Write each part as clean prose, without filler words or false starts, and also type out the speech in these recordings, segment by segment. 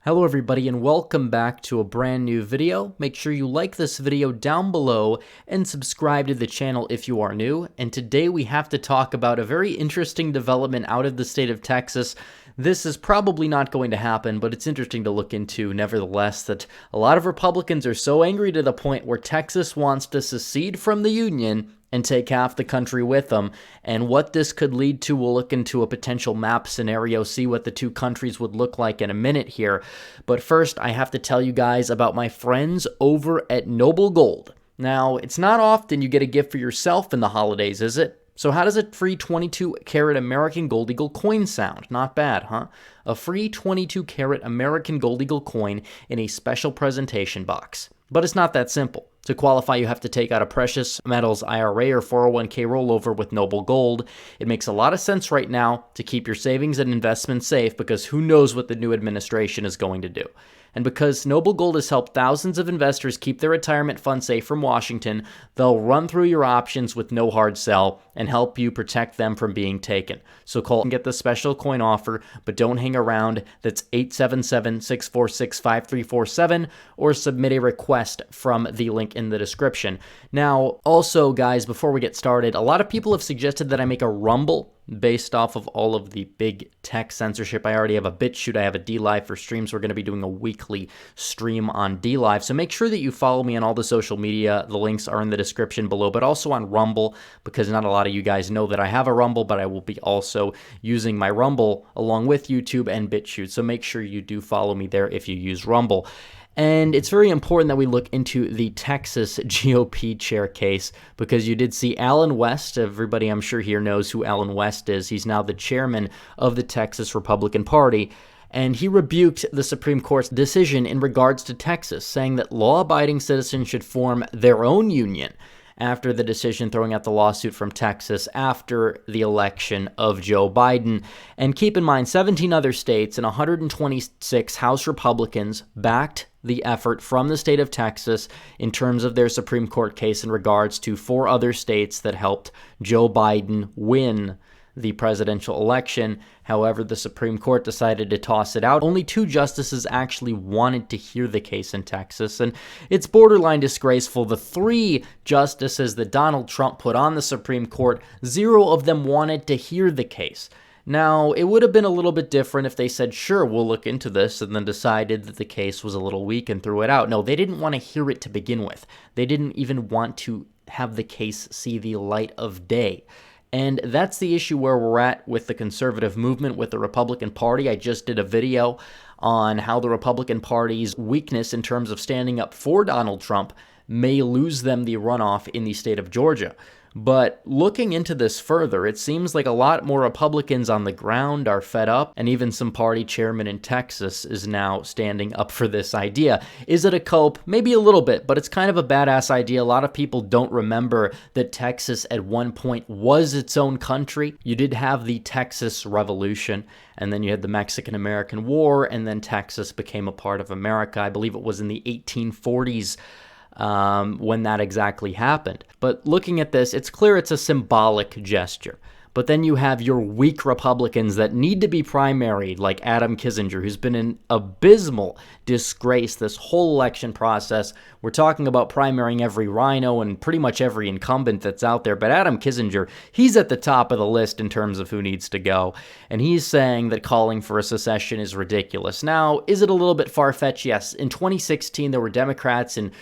Hello everybody and welcome back to a brand new video. Make sure you like this video down below and subscribe to the channel if you are new. And today we have to talk about a very interesting development out of the state of Texas. This is probably not going to happen, but it's interesting to look into nevertheless, that a lot of Republicans are so angry to the point where Texas wants to secede from the Union and take half the country with them. And what this could lead to, we'll look into a potential map scenario, see what the two countries would look like in a minute here. But first, I have to tell you guys about my friends over at Noble Gold. Now, it's not often you get a gift for yourself in the holidays, is it? So how does a free 22-karat American Gold Eagle coin sound? Not bad, huh? A free 22-karat American Gold Eagle coin in a special presentation box. But it's not that simple. To qualify, you have to take out a precious metals IRA or 401k rollover with Noble Gold. It makes a lot of sense right now to keep your savings and investments safe because who knows what the new administration is going to do. And because Noble Gold has helped thousands of investors keep their retirement funds safe from Washington, they'll run through your options with no hard sell and help you protect them from being taken. So call and get the special coin offer, but don't hang around. That's 877-646-5347 or submit a request from the link in the description. Now, also, guys, before we get started, a lot of people have suggested that I make a Rumble based off of all of the big tech censorship. I already have a BitChute, I have a DLive for streams. We're going to be doing a weekly stream on DLive. So make sure that you follow me on all the social media. The links are in the description below, but also on Rumble, because not a lot of you guys know that I have a Rumble, but I will be also using my Rumble along with YouTube and BitChute. So make sure you do follow me there if you use Rumble. And it's very important that we look into the Texas GOP chair case because you did see Allen West. Everybody I'm sure here knows who Allen West is. He's now the chairman of the Texas Republican Party. And he rebuked the Supreme Court's decision in regards to Texas, saying that law-abiding citizens should form their own union after the decision throwing out the lawsuit from Texas after the election of Joe Biden. And keep in mind, 17 other states and 126 House Republicans backed the effort from the state of Texas in terms of their Supreme Court case in regards to 4 other states that helped Joe Biden win the presidential election. However, the Supreme Court decided to toss it out. Only 2 justices actually wanted to hear the case in Texas, and it's borderline disgraceful. The 3 justices that Donald Trump put on the Supreme Court, 0 of them wanted to hear the case. Now, it would have been a little bit different if they said, sure, we'll look into this, and then decided that the case was a little weak and threw it out. No, they didn't want to hear it to begin with. They didn't even want to have the case see the light of day. And that's the issue where we're at with the conservative movement, with the Republican Party. I just did a video on how the Republican Party's weakness in terms of standing up for Donald Trump may lose them the runoff in the state of Georgia. But looking into this further, it seems like a lot more Republicans on the ground are fed up, and even some party chairman in Texas is now standing up for this idea. Is it a cope? Maybe a little bit, but it's kind of a badass idea. A lot of people don't remember that Texas at one point was its own country. You did have the Texas Revolution, and then you had the Mexican-American War, and then Texas became a part of America. I believe it was in the 1840s. When that exactly happened. But looking at this, it's clear it's a symbolic gesture. But then you have your weak Republicans that need to be primaried, like Adam Kinzinger, who's been an abysmal disgrace this whole election process. We're talking about primarying every rhino and pretty much every incumbent that's out there. But Adam Kinzinger, he's at the top of the list in terms of who needs to go. And he's saying that calling for a secession is ridiculous. Now, is it a little bit far-fetched? Yes. In 2016, there were Democrats in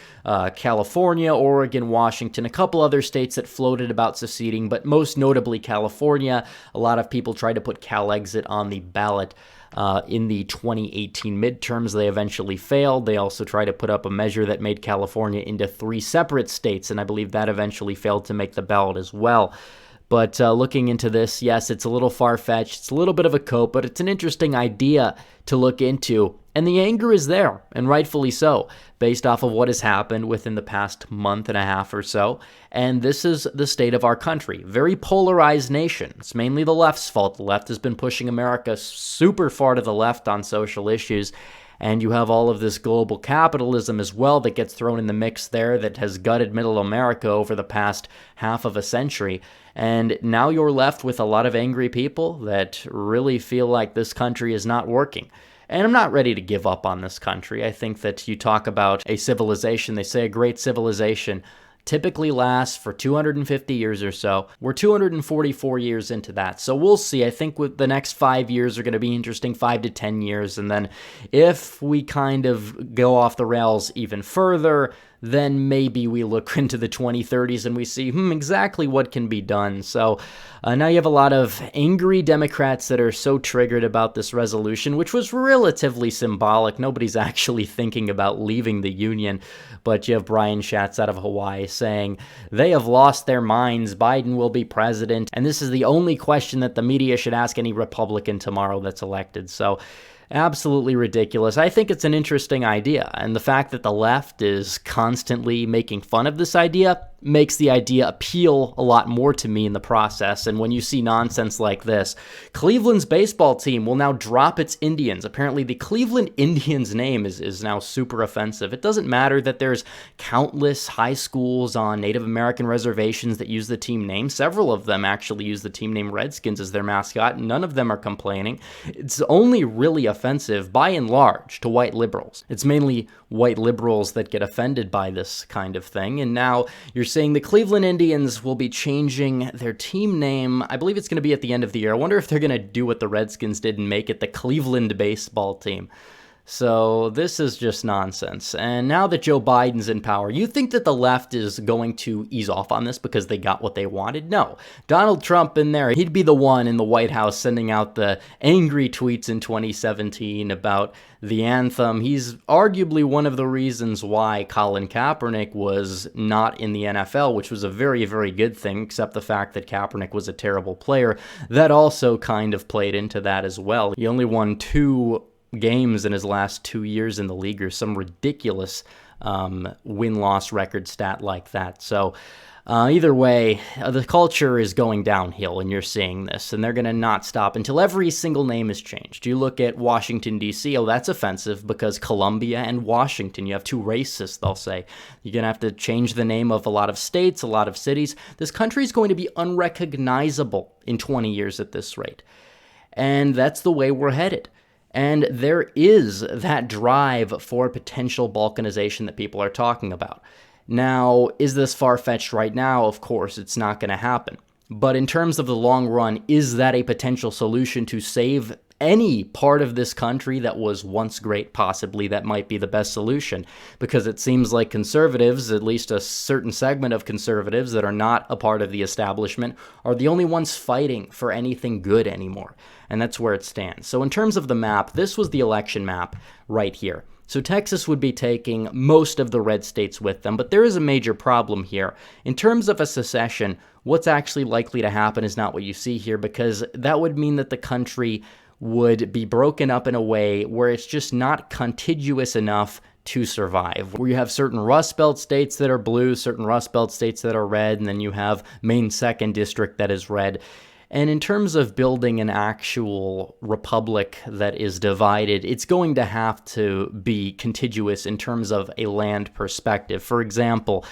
California, Oregon, Washington, a couple other states that floated about seceding, but most notably California. A lot of people tried to put Cal-Exit on the ballot in the 2018 midterms. They eventually failed. They also tried to put up a measure that made California into 3 separate states, and I believe that eventually failed to make the ballot as well. But looking into this, yes, it's a little far-fetched. It's a little bit of a cope, but it's an interesting idea to look into. And the anger is there, and rightfully so, based off of what has happened within the past month and a half or so. And this is the state of our country. Very polarized nation. It's mainly the left's fault. The left has been pushing America super far to the left on social issues. And you have all of this global capitalism as well that gets thrown in the mix there that has gutted middle America over the past half of a century. And now you're left with a lot of angry people that really feel like this country is not working. And I'm not ready to give up on this country. I think that you talk about a civilization, they say a great civilization typically lasts for 250 years or so. We're 244 years into that. So we'll see. I think with the next 5 years are going to be interesting, 5 to 10 years. And then if we kind of go off the rails even further, then maybe we look into the 2030s and we see, exactly what can be done. So now you have a lot of angry Democrats that are so triggered about this resolution, which was relatively symbolic. Nobody's actually thinking about leaving the Union. But you have Brian Schatz out of Hawaii saying they have lost their minds. Biden will be president. And this is the only question that the media should ask any Republican tomorrow that's elected. So absolutely ridiculous. I think it's an interesting idea, and the fact that the left is constantly making fun of this idea makes the idea appeal a lot more to me in the process. And when you see nonsense like this, Cleveland's baseball team will now drop its Indians. Apparently the Cleveland Indians name is now super offensive. It doesn't matter that there's countless high schools on Native American reservations that use the team name. Several of them actually use the team name Redskins as their mascot. None of them are complaining. It's only really offensive by and large to white liberals. It's mainly white liberals that get offended by this kind of thing. And now you're saying the Cleveland Indians will be changing their team name. I believe it's going to be at the end of the year. I wonder if they're going to do what the Redskins did and make it the Cleveland baseball team. So this is just nonsense. And now that Joe Biden's in power, you think that the left is going to ease off on this because they got what they wanted? No. Donald Trump in there, he'd be the one in the White House sending out the angry tweets in 2017 about the anthem. He's arguably one of the reasons why Colin Kaepernick was not in the NFL, which was a very, very good thing, except the fact that Kaepernick was a terrible player. That also kind of played into that as well. He only won 2 games in his last 2 years in the league, or some ridiculous win-loss record stat like that. So either way, the culture is going downhill, and you're seeing this, and they're going to not stop until every single name is changed. You look at Washington, D.C., that's offensive because Columbia and Washington, you have 2 racists, they'll say. You're going to have to change the name of a lot of states, a lot of cities. This country is going to be unrecognizable in 20 years at this rate, and that's the way we're headed. And there is that drive for potential balkanization that people are talking about. Now, is this far-fetched right now? Of course, it's not going to happen. But in terms of the long run, is that a potential solution to save any part of this country that was once great? Possibly that might be the best solution, because it seems like conservatives, at least a certain segment of conservatives that are not a part of the establishment, are the only ones fighting for anything good anymore. And that's where it stands. So in terms of the map, this was the election map right here. So Texas would be taking most of the red states with them, but there is a major problem here. In terms of a secession, what's actually likely to happen is not what you see here, because that would mean that the country would be broken up in a way where it's just not contiguous enough to survive, where you have certain Rust Belt states that are blue, certain Rust Belt states that are red, and then you have Maine 2nd District that is red. And in terms of building an actual republic that is divided, it's going to have to be contiguous in terms of a land perspective. For example,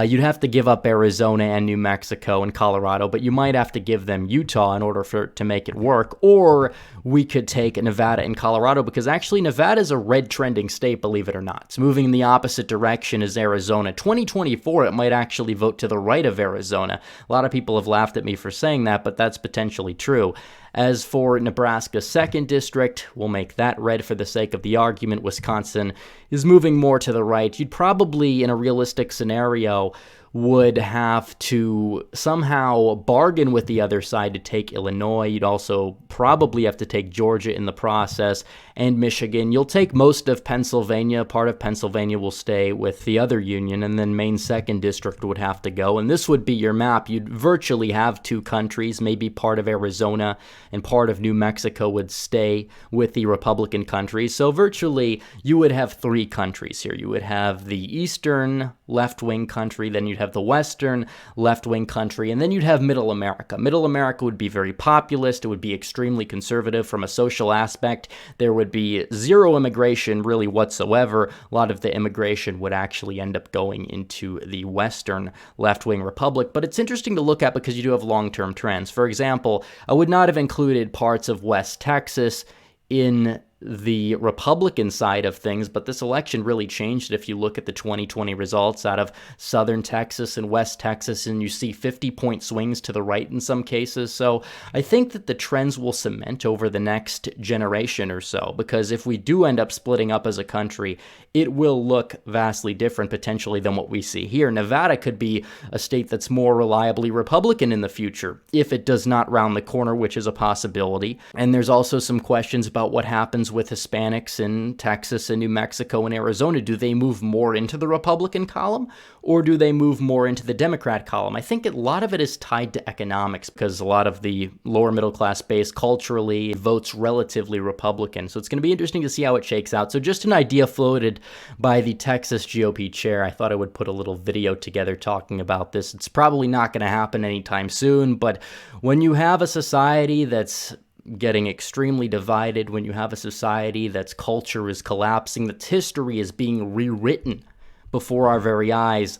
you'd have to give up Arizona and New Mexico and Colorado, but you might have to give them Utah in order to make it work. Or we could take Nevada and Colorado, because actually Nevada is a red trending state, believe it or not. It's moving in the opposite direction as Arizona. 2024, it might actually vote to the right of Arizona. A lot of people have laughed at me for saying that, but that's potentially true. As for Nebraska's 2nd District, we'll make that red for the sake of the argument. Wisconsin is moving more to the right. You'd probably, in a realistic scenario, would have to somehow bargain with the other side to take Illinois. You'd also probably have to take Georgia in the process, and Michigan. You'll take most of Pennsylvania. Part of Pennsylvania will stay with the other union, and then Maine 2nd District would have to go. And this would be your map. You'd virtually have 2 countries. Maybe part of Arizona and part of New Mexico would stay with the Republican countries. So virtually, you would have 3 countries here. You would have the eastern left-wing country, then you'd have the western left-wing country, and then you'd have Middle America. Middle America would be very populist. It would be extremely conservative from a social aspect. There would be 0 immigration really whatsoever. A lot of the immigration would actually end up going into the western left-wing republic. But it's interesting to look at because you do have long-term trends. For example, I would not have included parts of West Texas in the Republican side of things, but this election really changed it. If you look at the 2020 results out of southern Texas and West Texas, and you see 50-point swings to the right in some cases. So I think that the trends will cement over the next generation or so, because if we do end up splitting up as a country, it will look vastly different potentially than what we see here. Nevada could be a state that's more reliably Republican in the future if it does not round the corner, which is a possibility. And there's also some questions about what happens with Hispanics in Texas and New Mexico and Arizona. Do they move more into the Republican column, or do they move more into the Democrat column? I think a lot of it is tied to economics, because a lot of the lower middle class base culturally votes relatively Republican. So it's going to be interesting to see how it shakes out. So just an idea floated by the Texas GOP chair. I thought I would put a little video together talking about this. It's probably not going to happen anytime soon, but when you have a society that's getting extremely divided, when you have a society that's culture is collapsing, that's history is being rewritten before our very eyes,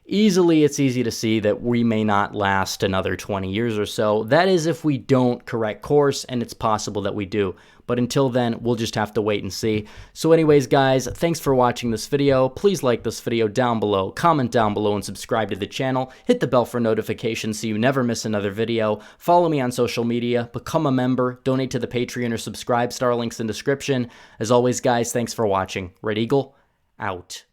it's easy to see that we may not last another 20 years or so. That is if we don't correct course, and it's possible that we do. But until then, we'll just have to wait and see. So anyways, guys, thanks for watching this video. Please like this video down below, comment down below, and subscribe to the channel. Hit the bell for notifications so you never miss another video. Follow me on social media, become a member, donate to the Patreon, or subscribe. Star links in description. As always, guys, thanks for watching. Red Eagle, out.